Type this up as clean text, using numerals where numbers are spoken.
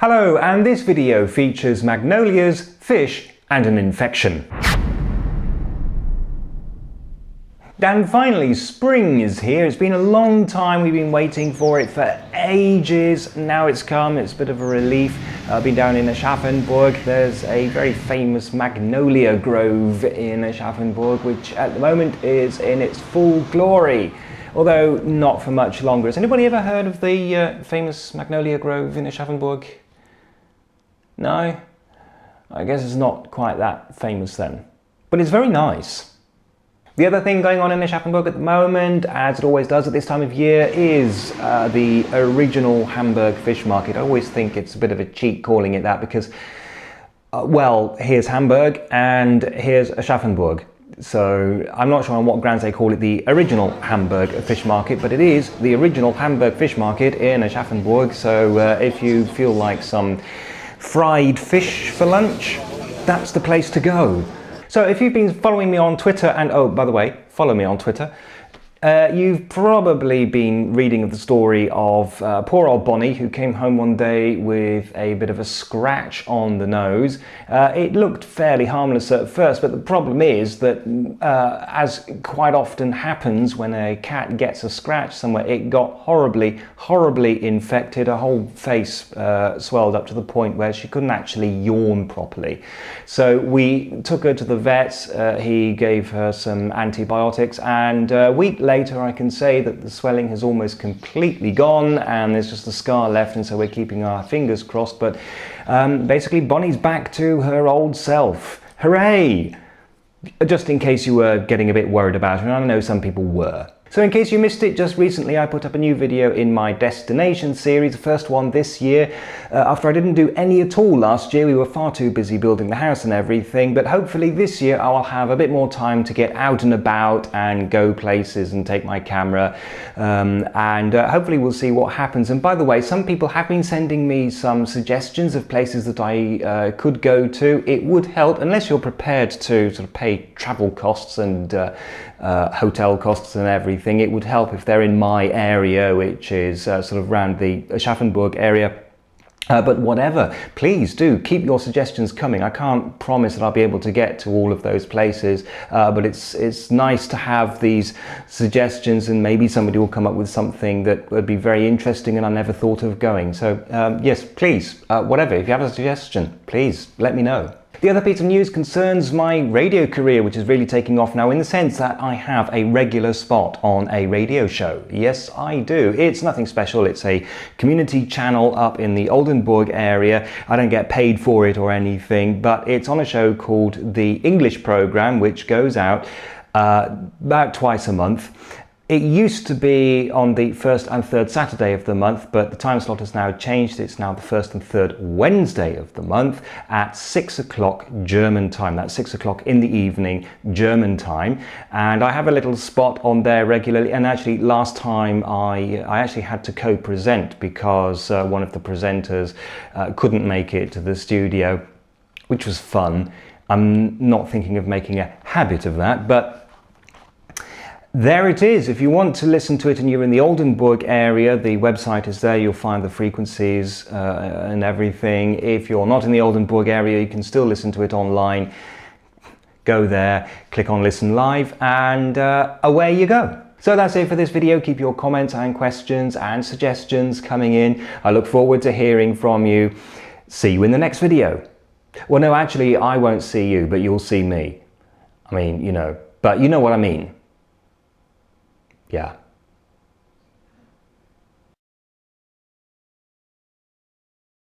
Hello, and this video features Magnolias, fish and an infection. And finally, spring is here. It's been a long time, we've been waiting for it for ages. Now it's come, it's a bit of a relief. I've been down in Aschaffenburg. There's a very famous Magnolia grove in Aschaffenburg, which at the moment is in its full glory, although not for much longer. Has anybody ever heard of the famous Magnolia grove in Aschaffenburg? No? I guess it's not quite that famous then. But it's very nice. The other thing going on in Aschaffenburg at the moment, as it always does at this time of year, is the original Hamburg Fish Market. I always think it's a bit of a cheat calling it that because, well, here's Hamburg and here's Aschaffenburg. So I'm not sure on what grounds they call it the original Hamburg Fish Market, but it is the original Hamburg Fish Market in Aschaffenburg. So if you feel like some fried fish for lunch, that's the place to go. So if you've been following me on Twitter, and oh, by the way, follow me on Twitter, you've probably been reading of the story of poor old Bonnie, who came home one day with a bit of a scratch on the nose. It looked fairly harmless at first, but the problem is that, as quite often happens when a cat gets a scratch somewhere, it got horribly infected. Her whole face swelled up to the point where she couldn't actually yawn properly. So we took her to the vet. He gave her some antibiotics, and a week later I can say that the swelling has almost completely gone and there's just a scar left, and so we're keeping our fingers crossed. But basically Bonnie's back to her old self. Hooray! Just in case you were getting a bit worried about her, and I know some people were. So in case you missed it, just recently I put up a new video in my destination series, the first one this year, after I didn't do any at all last year. We were far too busy building the house and everything, but hopefully this year I'll have a bit more time to get out and about and go places and take my camera, and hopefully we'll see what happens. And by the way, some people have been sending me some suggestions of places that I could go to. It would help, unless you're prepared to sort of pay travel costs and hotel costs and everything. It would help if they're in my area, which is sort of around the Aschaffenburg area. But whatever, please do keep your suggestions coming. I can't promise that I'll be able to get to all of those places, but it's nice to have these suggestions, and maybe somebody will come up with something that would be very interesting and I never thought of going. So yes, please, whatever, if you have a suggestion, please let me know. The other piece of news concerns my radio career, which is really taking off now, in the sense that I have a regular spot on a radio show. Yes, I do. It's nothing special. It's a community channel up in the Oldenburg area. I don't get paid for it or anything, but it's on a show called The English Program, which goes out about twice a month. It used to be on the first and third Saturday of the month, but the time slot has now changed. It's now the first and third Wednesday of the month at 6 o'clock German time. That's 6 o'clock in the evening German time. And I have a little spot on there regularly. And actually last time I actually had to co-present because one of the presenters couldn't make it to the studio, which was fun. I'm not thinking of making a habit of that, but there it is. If you want to listen to it and you're in the Oldenburg area, the website is there. You'll find the frequencies and everything. If you're not in the Oldenburg area, you can still listen to it online. Go there, click on Listen Live, and away you go. So that's it for this video. Keep your comments and questions and suggestions coming in. I look forward to hearing from you. See you in the next video. Well, no, actually, I won't see you, but you'll see me. I mean, you know, but you know what I mean. Yeah.